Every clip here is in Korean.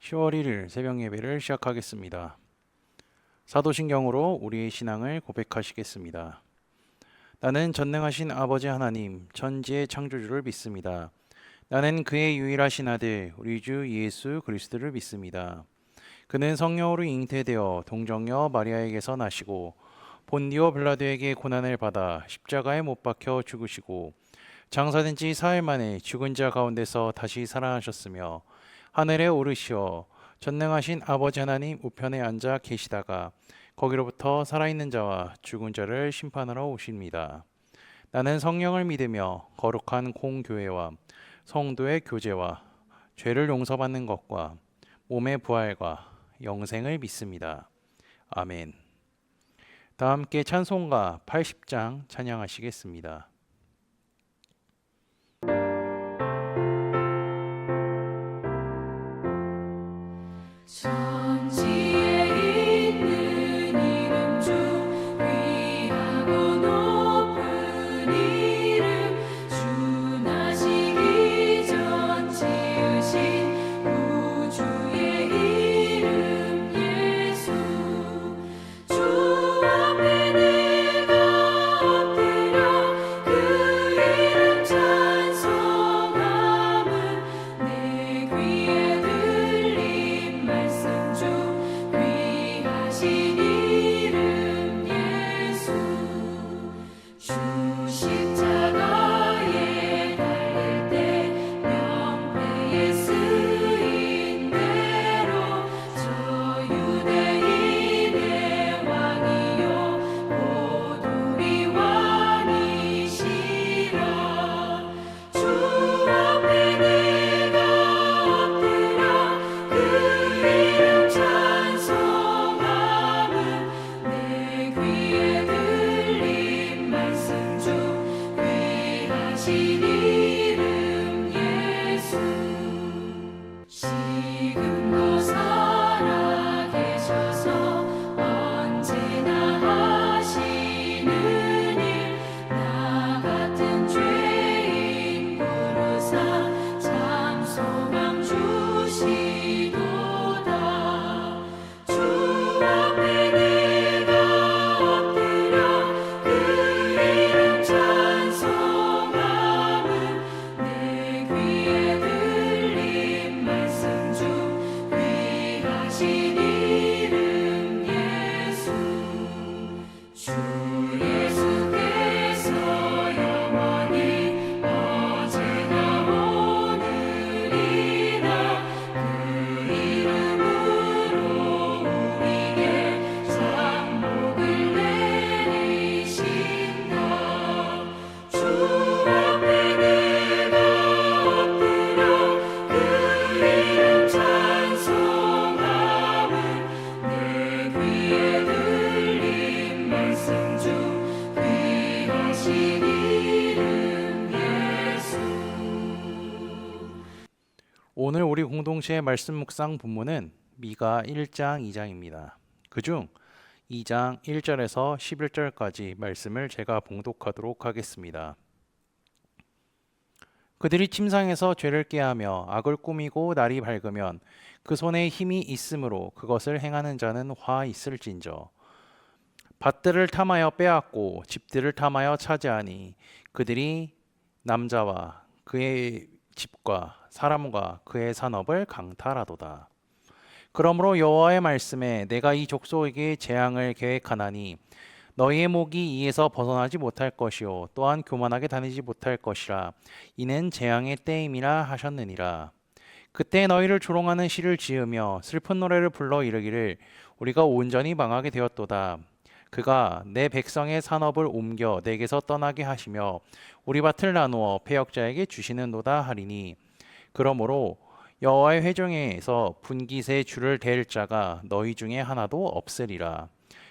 10월 1일 새벽 예배를 시작하겠습니다. 사도신경으로 우리의 신앙을 고백하시겠습니다. 나는 전능하신 아버지 하나님, 천지의 창조주를 믿습니다. 나는 그의 유일하신 아들, 우리 주 예수 그리스도를 믿습니다. 그는 성령으로 잉태되어 동정녀 마리아에게서 나시고 본디오 빌라도에게 고난을 받아 십자가에 못 박혀 죽으시고 장사된 지 사흘 만에 죽은 자 가운데서 다시 살아나셨으며 하늘에 오르시어 전능하신 아버지 하나님 우편에 앉아 계시다가 거기로부터 살아있는 자와 죽은 자를 심판하러 오십니다. 나는 성령을 믿으며 거룩한 공교회와 성도의 교제와 죄를 용서받는 것과 몸의 부활과 영생을 믿습니다. 아멘. 다 함께 찬송가 80장 찬양하시겠습니다. 천지에 있는 이름 중 귀하고 높은 이름 주 나시기 전 지으신 우주의 이름 예수 주 앞에 내가 엎드려 그 이름 찬송함은 내 귀에 들린 말씀 중 귀하신 이름 예수 주 십자가에 달릴 때 명패에 쓰인 대로 저 유대인의 왕이요 곧 우리 왕이시라 주 앞에 내가 엎드려 그 이름 찬송함은 내 귀에 들린 말씀 중 귀하신 이름 예수 지금도 살아계셔서 언제나 하시는 일 나 같은 죄인 부르사 참 소망 주시도다 주 앞에 내가 엎드려 그 이름 찬송함은 내 귀에 들린 말씀 중 귀하신 이름 예수 주 예수께서 영원히 어제나 오늘이나 그 이름으로 우리에게 상복을 내리신다 주 앞에 내가 엎드려 그 이름 찬송함은 내 귀에 들린 말씀 중 귀하신 이름 예수 오늘 우리 공동체의 말씀 묵상 본문은 미가 1장 2장입니다. 그중 2장 1절에서 11절까지 말씀을 제가 봉독하도록 하겠습니다. 그들이 침상에서 죄를 꾀하며 악을 꾸미고 날이 밝으면 그 손에 힘이 있으므로 그것을 행하는 자는 화 있을진저. 밭들을 탐하여 빼앗고 집들을 탐하여 차지하니 그들이 남자와 그의 집과 사람과 그의 산업을 강탈하도다. 그러므로 여호와의 말씀에 내가 이 족속에게 재앙을 계획하나니 너희의 목이 이에서 벗어나지 못할 것이요 또한 교만하게 다니지 못할 것이라 이는 재앙의 때임이라 하셨느니라. 그때 너희를 조롱하는 시를 지으며 슬픈 노래를 불러 이르기를 우리가 온전히 망하게 되었도다. 그가 내 백성의 산업을 옮겨 내게서 떠나게 하시며 우리 밭을 나누어 패역자에게 주시는도다 하리니 그러므로 여호와의 회중에서 분깃에 줄을 댈 자가 너희 중에 하나도 없으리라.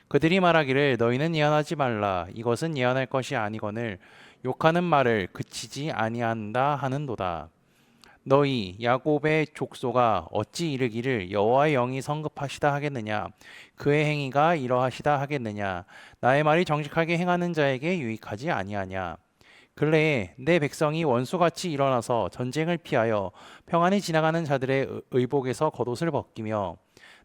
그들이 말하기를 너희는 예언하지 말라 이것은 예언할 것이 아니거늘 욕하는 말을 그치지 아니한다 하는도다. 너희 야곱의 족속아 어찌 이르기를 여호와의 영이 성급하시다 하겠느냐 그의 행위가 이러하시다 하겠느냐 나의 말이 정직하게 행하는 자에게 유익하지 아니하냐 근래에 내 백성이 원수같이 일어나서 전쟁을 피하여 평안히 지나가는 자들의 의복에서 겉옷을 벗기며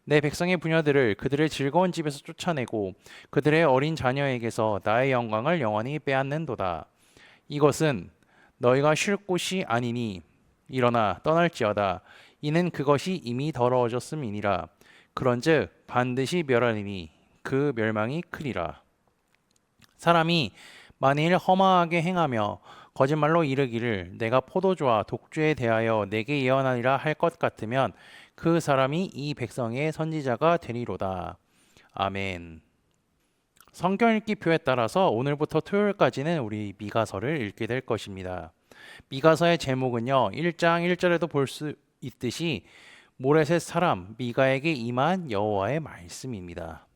내 백성의 부녀들을 그들의 즐거운 집에서 쫓아내고 그들의 어린 자녀에게서 나의 영광을 영원히 빼앗는도다. 이것은 너희가 쉴 곳이 아니니 일어나 떠날지어다. 이는 그것이 이미 더러워졌음이니라. 그런즉 반드시 멸하리니 그 멸망이 크리라. 사람이 만일 허망하게 행하며 거짓말로 이르기를 내가 포도주와 독주에 대하여 내게 예언하리라 할 것 같으면 그 사람이 이 백성의 선지자가 되리로다. 아멘. 성경 읽기 표에 따라서 오늘부터 토요일까지는 우리 미가서를 읽게 될 것입니다. 미가서의 제목은요, 1장 1절에도 볼 수 있듯이 모레셋 사람 미가에게 임한 여호와의 말씀입니다.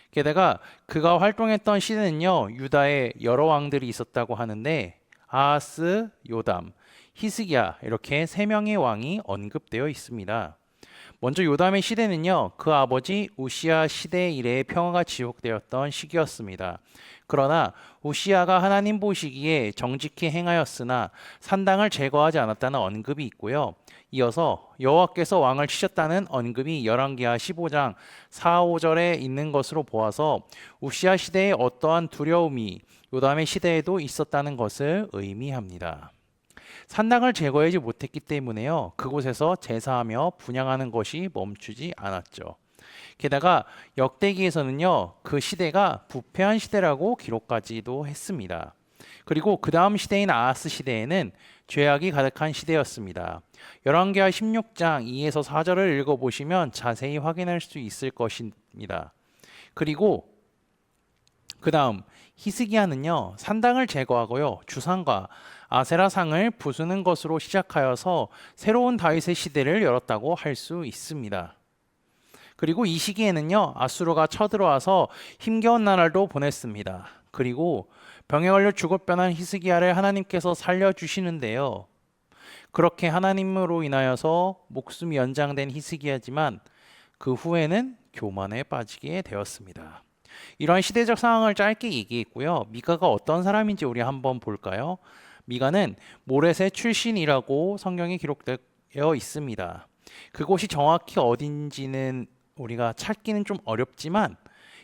게다가 그가 활동했던 시대는요, 유다에 여러 왕들이 있었다고 하는데 아하스, 요담, 히스기야 이렇게 세 명의 왕이 언급되어 있습니다. 먼저 요담의 시대는요, 그 아버지 우시야 시대 이래의 평화가 지속되었던 시기였습니다. 그러나 우시야가 하나님 보시기에 정직히 행하였으나 산당을 제거하지 않았다는 언급이 있고요. 이어서 여호와께서 왕을 치셨다는 언급이 열왕기하 15장 4, 5절에 있는 것으로 보아서 우시야 시대에 어떠한 두려움이 요담의 시대에도 있었다는 것을 의미합니다. 산당을 제거하지 못했기 때문에요, 그곳에서 제사하며 분향하는 것이 멈추지 않았죠. 게다가 역대기에서는요, 그 시대가 부패한 시대라고 기록까지도 했습니다. 그리고 그 다음 시대인 아하스 시대에는 죄악이 가득한 시대였습니다. 열왕기하 16장 2에서 4절을 읽어보시면 자세히 확인할 수 있을 것입니다. 그리고 그 다음 히스기야는요, 산당을 제거하고요, 주상과 아세라상을 부수는 것으로 시작하여서 새로운 다윗의 시대를 열었다고 할 수 있습니다. 그리고 이 시기에는요, 아수르가 쳐들어와서 힘겨운 나날도 보냈습니다. 그리고 병에 걸려 죽을 뻔한 히스기야를 하나님께서 살려주시는데요, 그렇게 하나님으로 인하여서 목숨이 연장된 히스기야지만 그 후에는 교만에 빠지게 되었습니다. 이러한 시대적 상황을 짧게 얘기했고요, 미가가 어떤 사람인지 우리 한번 볼까요? 미가는 모레셋 출신이라고 성경에 기록되어 있습니다. 그곳이 정확히 어딘지는 우리가 찾기는 좀 어렵지만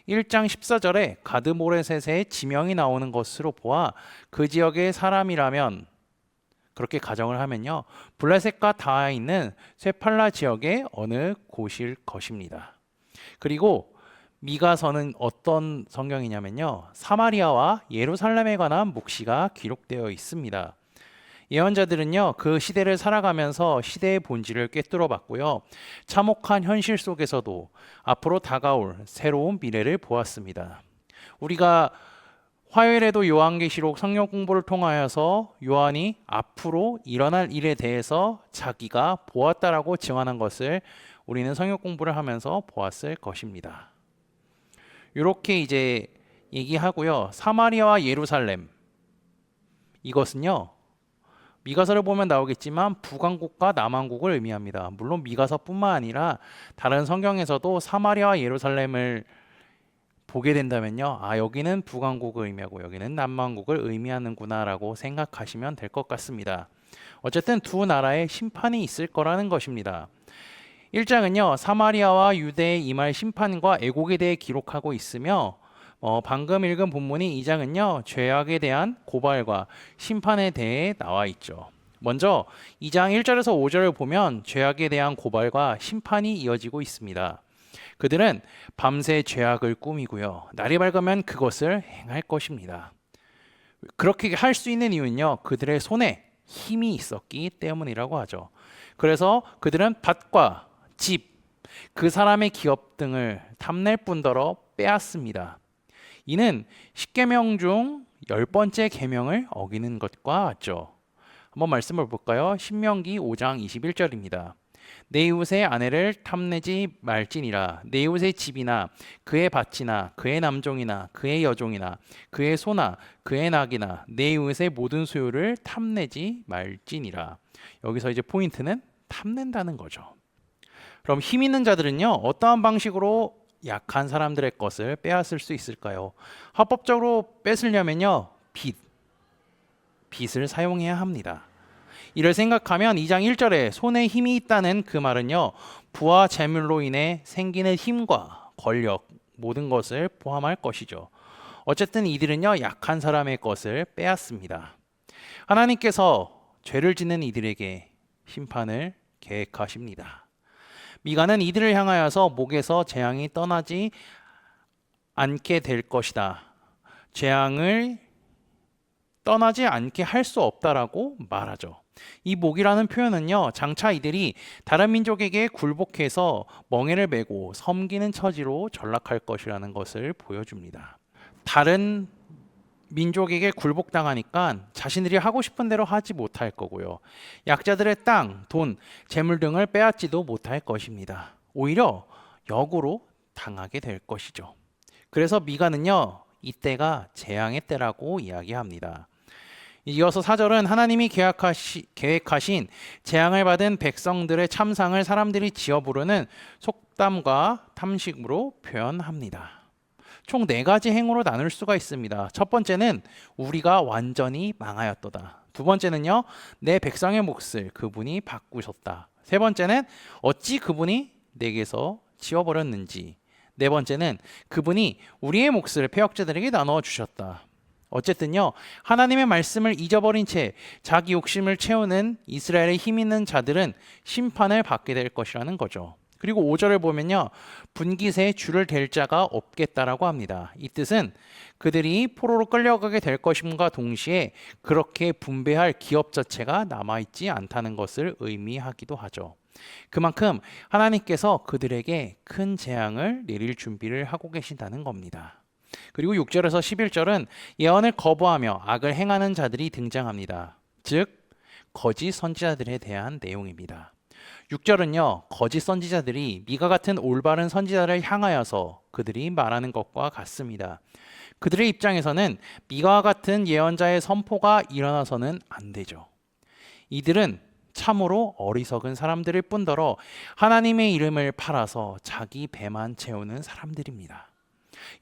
1장 14절에 가드 모레셋의 지명이 나오는 것으로 보아 그 지역의 사람이라면, 그렇게 가정을 하면요, 블레셋과 닿아 있는 쇠팔라 지역의 어느 곳일 것입니다. 그리고 미가서는 어떤 성경이냐면요, 사마리아와 예루살렘에 관한 묵시가 기록되어 있습니다. 예언자들은요, 그 시대를 살아가면서 시대의 본질을 꿰뚫어 봤고요, 참혹한 현실 속에서도 앞으로 다가올 새로운 미래를 보았습니다. 우리가 화요일에도 요한계시록 성경 공부를 통하여서 요한이 앞으로 일어날 일에 대해서 자기가 보았다라고 증언한 것을 우리는 성경 공부를 하면서 보았을 것입니다. 이렇게 이제 얘기하고요, 사마리아와 예루살렘, 이것은요, 미가서를 보면 나오겠지만 북왕국과 남왕국을 의미합니다. 물론 미가서뿐만 아니라 다른 성경에서도 사마리아와 예루살렘을 보게 된다면요, 여기는 북왕국을 의미하고 여기는 남왕국을 의미하는구나라고 생각하시면 될 것 같습니다. 어쨌든 두 나라의 심판이 있을 거라는 것입니다. 1장은요, 사마리아와 유대의 임할 심판과 애곡에 대해 기록하고 있으며, 방금 읽은 본문이 2장은요, 죄악에 대한 고발과 심판에 대해 나와 있죠. 먼저 2장 1절에서 5절을 보면 죄악에 대한 고발과 심판이 이어지고 있습니다. 그들은 밤새 죄악을 꾸미고요, 날이 밝으면 그것을 행할 것입니다. 그렇게 할 수 있는 이유는요, 그들의 손에 힘이 있었기 때문이라고 하죠. 그래서 그들은 밭과 집, 그 사람의 기업 등을 탐낼 뿐더러 빼앗습니다. 이는 10계명 중 10번째 계명을 어기는 것과 같죠. 한번 말씀을 볼까요? 신명기 5장 21절입니다. 내 이웃의 아내를 탐내지 말지니라. 내 이웃의 집이나 그의 밭이나 그의 남종이나 그의 여종이나 그의 소나 그의 낙이나 내 이웃의 모든 소유를 탐내지 말지니라. 여기서 이제 포인트는 탐낸다는 거죠. 그럼 힘 있는 자들은요, 어떠한 방식으로 약한 사람들의 것을 빼앗을 수 있을까요? 합법적으로 뺏으려면요, 빚, 빚을 사용해야 합니다. 이를 생각하면 2장 1절에 손에 힘이 있다는 그 말은요, 부와 재물로 인해 생기는 힘과 권력, 모든 것을 포함할 것이죠. 어쨌든 이들은요, 약한 사람의 것을 빼앗습니다. 하나님께서 죄를 짓는 이들에게 심판을 계획하십니다. 미가는 이들을 향하여서 목에서 재앙이 떠나지 않게 될 것이다. 재앙을 떠나지 않게 할 수 없다라고 말하죠. 이 목이라는 표현은요, 장차 이들이 다른 민족에게 굴복해서 멍에를 메고 섬기는 처지로 전락할 것이라는 것을 보여줍니다. 다른 민족에게 굴복당하니까 자신들이 하고 싶은 대로 하지 못할 거고요. 약자들의 땅, 돈, 재물 등을 빼앗지도 못할 것입니다. 오히려 역으로 당하게 될 것이죠. 그래서 미가는요, 이때가 재앙의 때라고 이야기합니다. 이어서 4절은 하나님이 계획하신 재앙을 받은 백성들의 참상을 사람들이 지어 부르는 속담과 탐식으로 표현합니다. 총 4가지 행으로 나눌 수가 있습니다. 첫 번째는 우리가 완전히 망하였도다. 두 번째는요, 내 백성의 몫을 그분이 바꾸셨다. 세 번째는 어찌 그분이 내게서 지워버렸는지. 네 번째는 그분이 우리의 몫을 패역자들에게 나눠 주셨다. 어쨌든요, 하나님의 말씀을 잊어버린 채 자기 욕심을 채우는 이스라엘의 힘 있는 자들은 심판을 받게 될 것이라는 거죠. 그리고 5절을 보면요, 분깃에 줄을 댈 자가 없겠다라고 합니다. 이 뜻은 그들이 포로로 끌려가게 될 것임과 동시에 그렇게 분배할 기업 자체가 남아있지 않다는 것을 의미하기도 하죠. 그만큼 하나님께서 그들에게 큰 재앙을 내릴 준비를 하고 계신다는 겁니다. 그리고 6절에서 11절은 예언을 거부하며 악을 행하는 자들이 등장합니다. 즉 거짓 선지자들에 대한 내용입니다. 6절은요, 거짓 선지자들이 미가 같은 올바른 선지자를 향하여서 그들이 말하는 것과 같습니다. 그들의 입장에서는 미가와 같은 예언자의 선포가 일어나서는 안 되죠. 이들은 참으로 어리석은 사람들일 뿐더러 하나님의 이름을 팔아서 자기 배만 채우는 사람들입니다.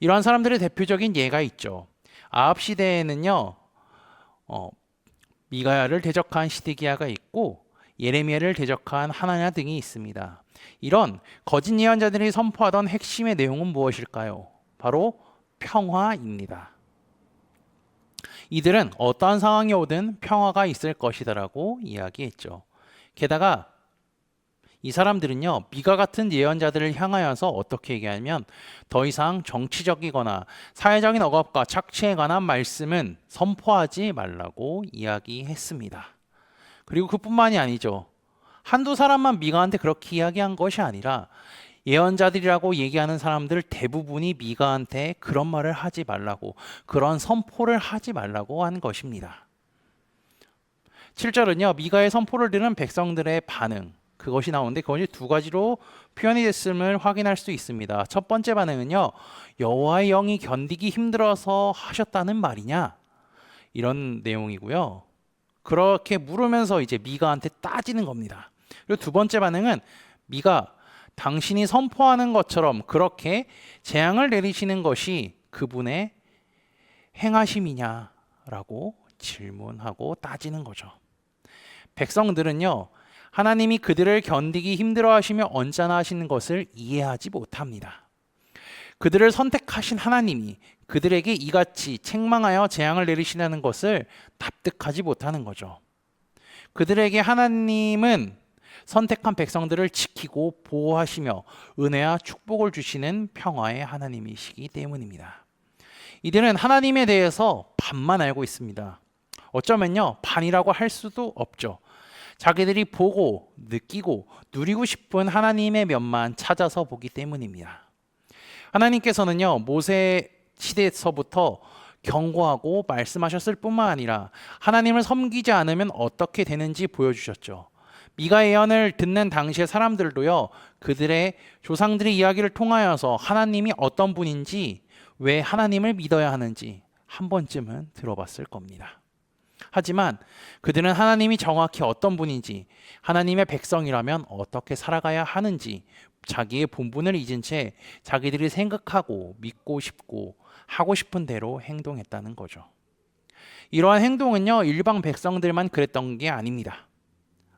이러한 사람들의 대표적인 예가 있죠. 아합 시대에는요, 미가야를 대적한 시드기야가 있고 예레미야를 대적한 하나냐 등이 있습니다. 이런 거짓 예언자들이 선포하던 핵심의 내용은 무엇일까요? 바로 평화입니다. 이들은 어떠한 상황이 오든 평화가 있을 것이다라고 이야기했죠. 게다가 이 사람들은요, 미가 같은 예언자들을 향하여서 어떻게 얘기하냐면 더 이상 정치적이거나 사회적인 억압과 착취에 관한 말씀은 선포하지 말라고 이야기했습니다. 그리고 그뿐만이 아니죠. 한두 사람만 미가한테 그렇게 이야기한 것이 아니라 예언자들이라고 얘기하는 사람들 대부분이 미가한테 그런 말을 하지 말라고, 그런 선포를 하지 말라고 한 것입니다. 7절은요, 미가의 선포를 들은 백성들의 반응, 그것이 나오는데 그것이 2가지로 표현이 됐음을 확인할 수 있습니다. 첫 번째 반응은요, 여호와의 영이 견디기 힘들어서 하셨다는 말이냐, 이런 내용이고요. 그렇게 물으면서 이제 미가한테 따지는 겁니다. 그리고 2번째 반응은 미가, 당신이 선포하는 것처럼 그렇게 재앙을 내리시는 것이 그분의 행하심이냐라고 질문하고 따지는 거죠. 백성들은요, 하나님이 그들을 견디기 힘들어하시며 언짢아 하시는 것을 이해하지 못합니다. 그들을 선택하신 하나님이 그들에게 이같이 책망하여 재앙을 내리시라는 것을 납득하지 못하는 거죠. 그들에게 하나님은 선택한 백성들을 지키고 보호하시며 은혜와 축복을 주시는 평화의 하나님이시기 때문입니다. 이들은 하나님에 대해서 반만 알고 있습니다. 어쩌면요, 반이라고 할 수도 없죠. 자기들이 보고 느끼고 누리고 싶은 하나님의 면만 찾아서 보기 때문입니다. 하나님께서는요, 모세 시대에서부터 경고하고 말씀하셨을 뿐만 아니라 하나님을 섬기지 않으면 어떻게 되는지 보여주셨죠. 미가 예언을 듣는 당시의 사람들도요, 그들의 조상들의 이야기를 통하여서 하나님이 어떤 분인지, 왜 하나님을 믿어야 하는지 한 번쯤은 들어봤을 겁니다. 하지만 그들은 하나님이 정확히 어떤 분인지, 하나님의 백성이라면 어떻게 살아가야 하는지 자기의 본분을 잊은 채 자기들이 생각하고 믿고 싶고 하고 싶은 대로 행동했다는 거죠. 이러한 행동은요, 일반 백성들만 그랬던 게 아닙니다.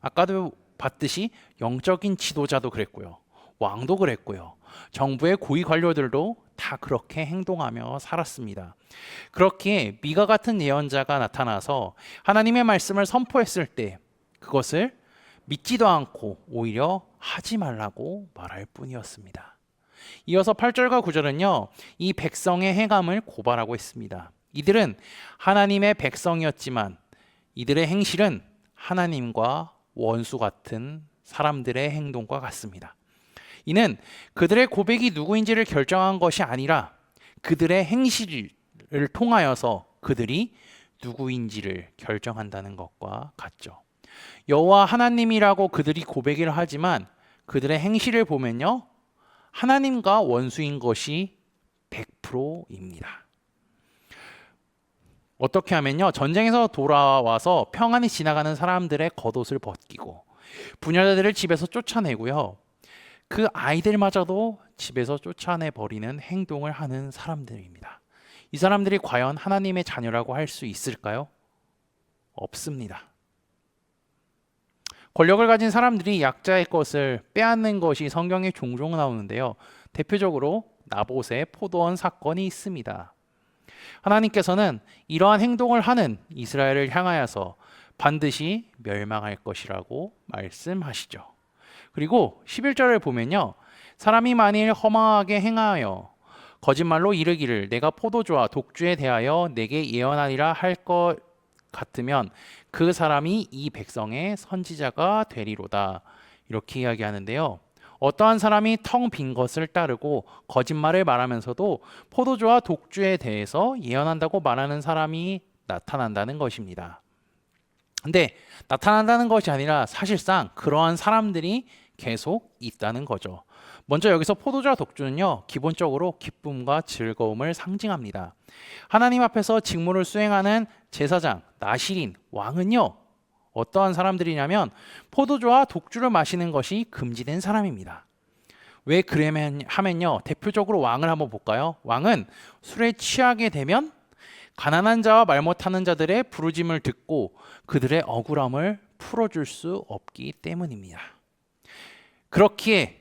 아까도 봤듯이 영적인 지도자도 그랬고요. 왕도 그랬고요. 정부의 고위 관료들도 다 그렇게 행동하며 살았습니다. 그렇기에 미가 같은 예언자가 나타나서 하나님의 말씀을 선포했을 때 그것을 믿지도 않고 오히려 하지 말라고 말할 뿐이었습니다. 이어서 8절과 9절은요, 이 백성의 행함을 고발하고 있습니다. 이들은 하나님의 백성이었지만 이들의 행실은 하나님과 원수 같은 사람들의 행동과 같습니다. 이는 그들의 고백이 누구인지를 결정한 것이 아니라 그들의 행실을 통하여서 그들이 누구인지를 결정한다는 것과 같죠. 여호와 하나님이라고 그들이 고백을 하지만 그들의 행실을 보면요, 하나님과 원수인 것이 100%입니다. 어떻게 하면요, 전쟁에서 돌아와서 평안히 지나가는 사람들의 겉옷을 벗기고 부녀자들을 집에서 쫓아내고요, 그 아이들마저도 집에서 쫓아내 버리는 행동을 하는 사람들입니다. 이 사람들이 과연 하나님의 자녀라고 할 수 있을까요? 없습니다. 권력을 가진 사람들이 약자의 것을 빼앗는 것이 성경에 종종 나오는데요. 대표적으로 나봇의 포도원 사건이 있습니다. 하나님께서는 이러한 행동을 하는 이스라엘을 향하여서 반드시 멸망할 것이라고 말씀하시죠. 그리고 11절을 보면요, 사람이 만일 허망하게 행하여 거짓말로 이르기를 내가 포도주와 독주에 대하여 내게 예언하리라 할 것 같으면 그 사람이 이 백성의 선지자가 되리로다, 이렇게 이야기하는데요. 어떠한 사람이 텅 빈 것을 따르고 거짓말을 말하면서도 포도주와 독주에 대해서 예언한다고 말하는 사람이 나타난다는 것입니다. 근데 나타난다는 것이 아니라 사실상 그러한 사람들이 계속 있다는 거죠. 먼저 여기서 포도주와 독주는요, 기본적으로 기쁨과 즐거움을 상징합니다. 하나님 앞에서 직무를 수행하는 제사장, 나실인, 왕은요, 어떠한 사람들이냐면 포도주와 독주를 마시는 것이 금지된 사람입니다. 왜 그러면 하면요, 대표적으로 왕을 한번 볼까요? 왕은 술에 취하게 되면 가난한 자와 말 못하는 자들의 부르짐을 듣고 그들의 억울함을 풀어줄 수 없기 때문입니다. 그렇기에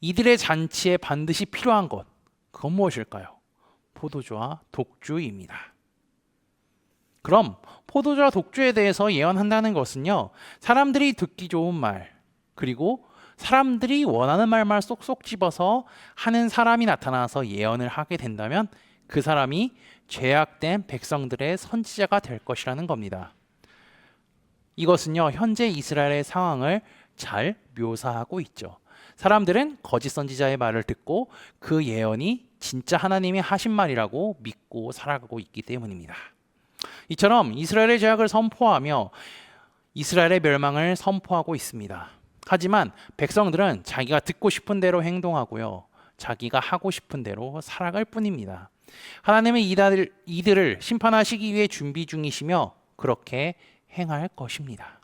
이들의 잔치에 반드시 필요한 것, 그건 무엇일까요? 포도주와 독주입니다. 그럼 포도주와 독주에 대해서 예언한다는 것은요, 사람들이 듣기 좋은 말, 그리고 사람들이 원하는 말만 쏙쏙 집어서 하는 사람이 나타나서 예언을 하게 된다면 그 사람이 죄악된 백성들의 선지자가 될 것이라는 겁니다. 이것은요, 현재 이스라엘의 상황을 잘 묘사하고 있죠. 사람들은 거짓 선지자의 말을 듣고 그 예언이 진짜 하나님이 하신 말이라고 믿고 살아가고 있기 때문입니다. 이처럼 이스라엘의 죄악을 선포하며 이스라엘의 멸망을 선포하고 있습니다. 하지만 백성들은 자기가 듣고 싶은 대로 행동하고요, 자기가 하고 싶은 대로 살아갈 뿐입니다. 하나님은 이들을 심판하시기 위해 준비 중이시며 그렇게 행할 것입니다.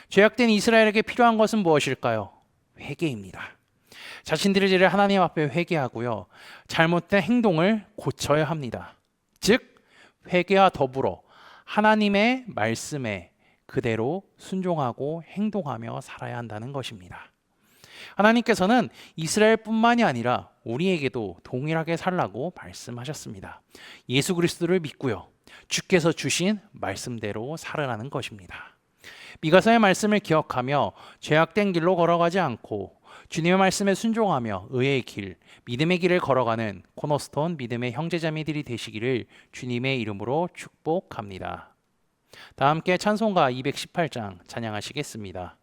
죄악된 이스라엘에게 필요한 것은 무엇일까요? 회개입니다. 자신들의 죄를 하나님 앞에 회개하고요, 잘못된 행동을 고쳐야 합니다. 즉 회개와 더불어 하나님의 말씀에 그대로 순종하고 행동하며 살아야 한다는 것입니다. 하나님께서는 이스라엘뿐만이 아니라 우리에게도 동일하게 살라고 말씀하셨습니다. 예수 그리스도를 믿고요, 주께서 주신 말씀대로 살아가는 것입니다. 미가서의 말씀을 기억하며 죄악된 길로 걸어가지 않고 주님의 말씀에 순종하며 의의 길, 믿음의 길을 걸어가는 코너스톤 믿음의 형제자매들이 되시기를 주님의 이름으로 축복합니다. 다 함께 찬송가 218장 찬양하시겠습니다.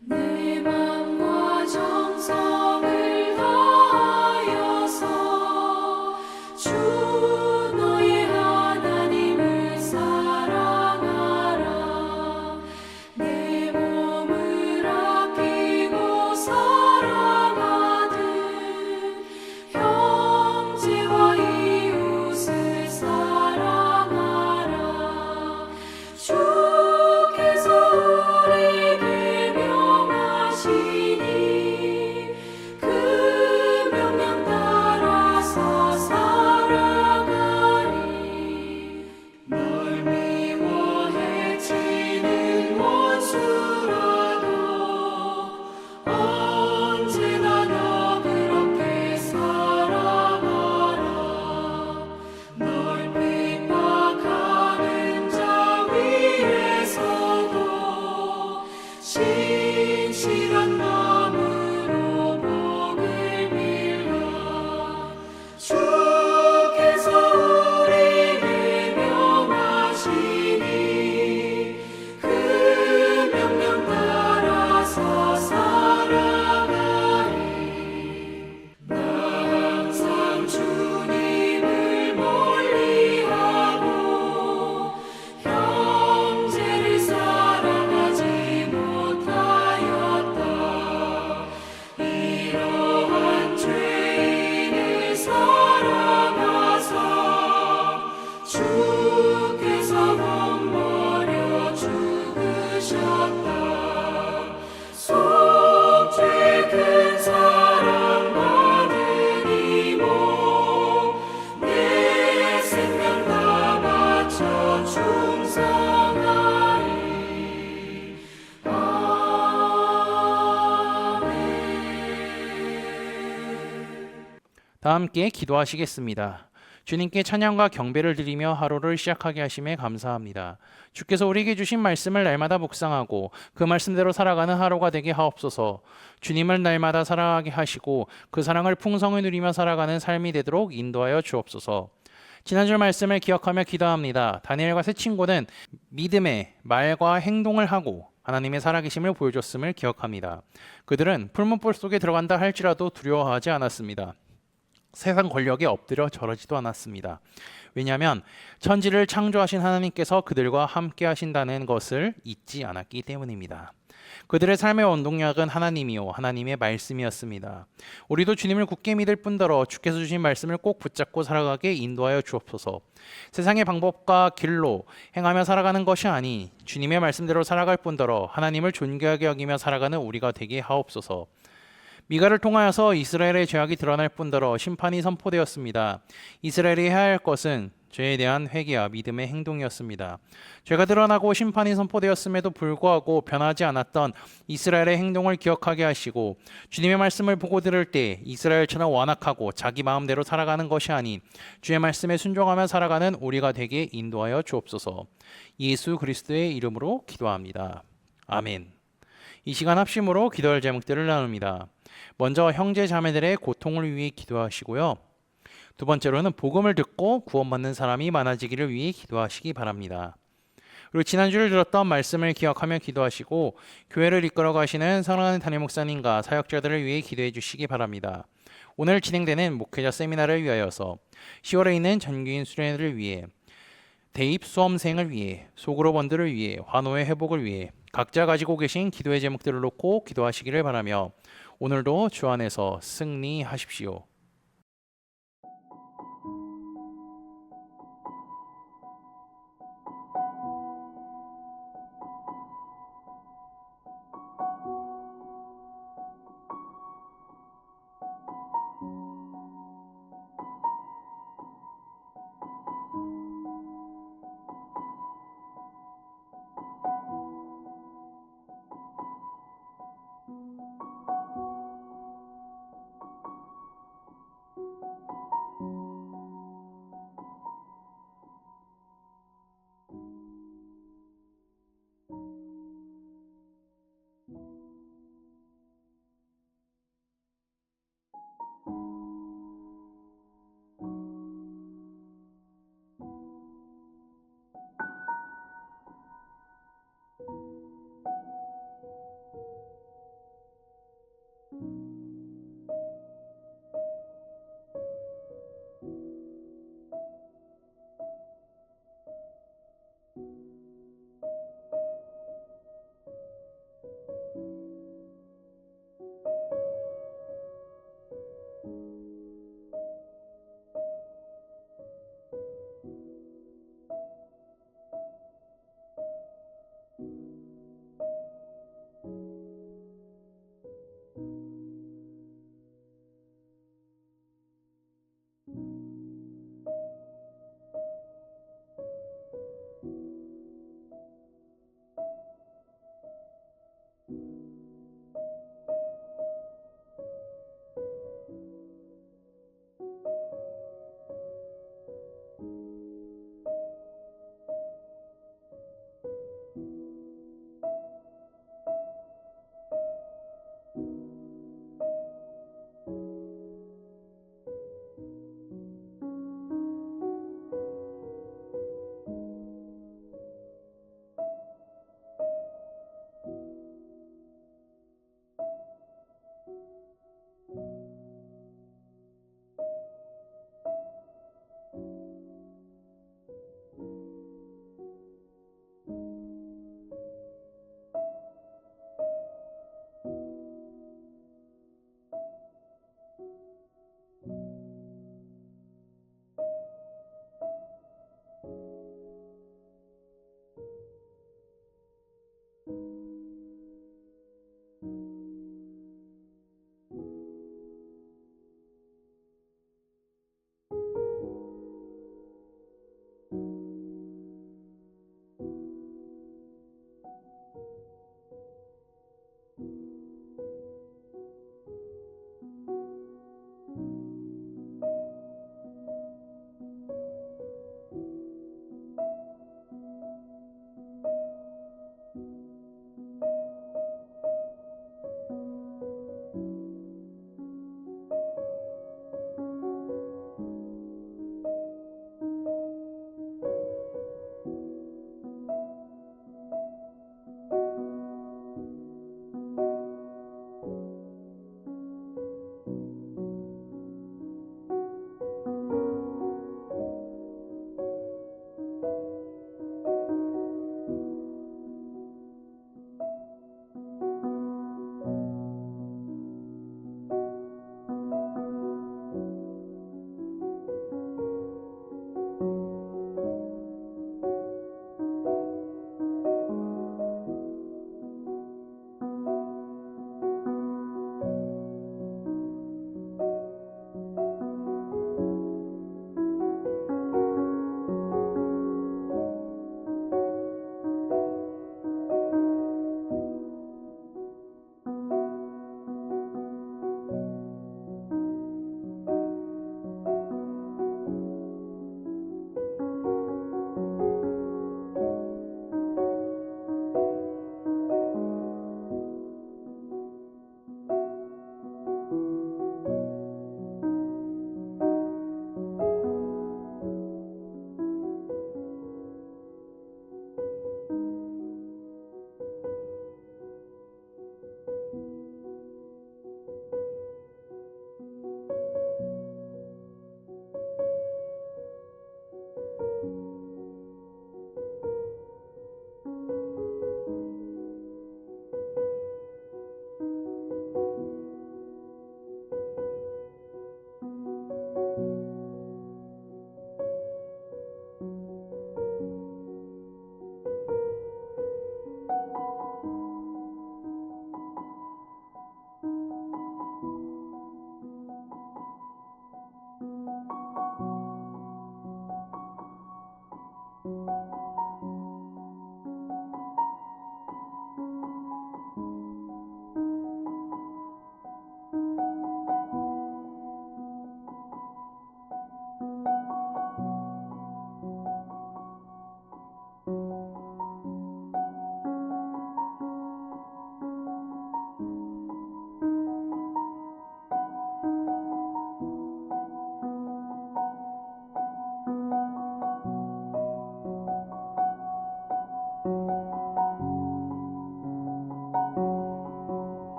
내 맘과 정성을 다하여서 주 너의 하나님을 사랑하라. 내 몸을 아끼고 사랑하듯 형제와 주께서 범버려 죽으셨다. 속죄 큰 사랑 받은 이모 내 생명 다 바쳐 충성하리. 다 함께 기도하시겠습니다. 주님께 찬양과 경배를 드리며 하루를 시작하게 하심에 감사합니다. 주께서 우리에게 주신 말씀을 날마다 묵상하고 그 말씀대로 살아가는 하루가 되게 하옵소서. 주님을 날마다 사랑하게 하시고 그 사랑을 풍성히 누리며 살아가는 삶이 되도록 인도하여 주옵소서. 지난주 말씀을 기억하며 기도합니다. 다니엘과 세 친구는 믿음의 말과 행동을 하고 하나님의 살아계심을 보여줬음을 기억합니다. 그들은 풀문불 속에 들어간다 할지라도 두려워하지 않았습니다. 세상 권력에 엎드려 절하지도 않았습니다. 왜냐하면 천지를 창조하신 하나님께서 그들과 함께 하신다는 것을 잊지 않았기 때문입니다. 그들의 삶의 원동력은 하나님이요 하나님의 말씀이었습니다. 우리도 주님을 굳게 믿을 뿐더러 주께서 주신 말씀을 꼭 붙잡고 살아가게 인도하여 주옵소서. 세상의 방법과 길로 행하며 살아가는 것이 아니 주님의 말씀대로 살아갈 뿐더러 하나님을 존귀하게 여기며 살아가는 우리가 되게 하옵소서. 미가를 통하여서 이스라엘의 죄악이 드러날 뿐더러 심판이 선포되었습니다. 이스라엘이 해야 할 것은 죄에 대한 회개와 믿음의 행동이었습니다. 죄가 드러나고 심판이 선포되었음에도 불구하고 변하지 않았던 이스라엘의 행동을 기억하게 하시고 주님의 말씀을 보고 들을 때 이스라엘처럼 완악하고 자기 마음대로 살아가는 것이 아닌 주의 말씀에 순종하며 살아가는 우리가 되게 인도하여 주옵소서. 예수 그리스도의 이름으로 기도합니다. 아멘. 이 시간 합심으로 기도할 제목들을 나눕니다. 먼저 형제 자매들의 고통을 위해 기도하시고요. 두 번째로는 복음을 듣고 구원받는 사람이 많아지기를 위해 기도하시기 바랍니다. 그리고 지난주를 들었던 말씀을 기억하며 기도하시고 교회를 이끌어 가시는 사랑하는 담임 목사님과 사역자들을 위해 기도해 주시기 바랍니다. 오늘 진행되는 목회자 세미나를 위하여서 10월에 있는 전교인 수련회를 위해 대입 수험생을 위해 소그룹원들을 위해 환호의 회복을 위해 각자 가지고 계신 기도의 제목들을 놓고 기도하시기를 바라며 오늘도 주 안에서 승리하십시오.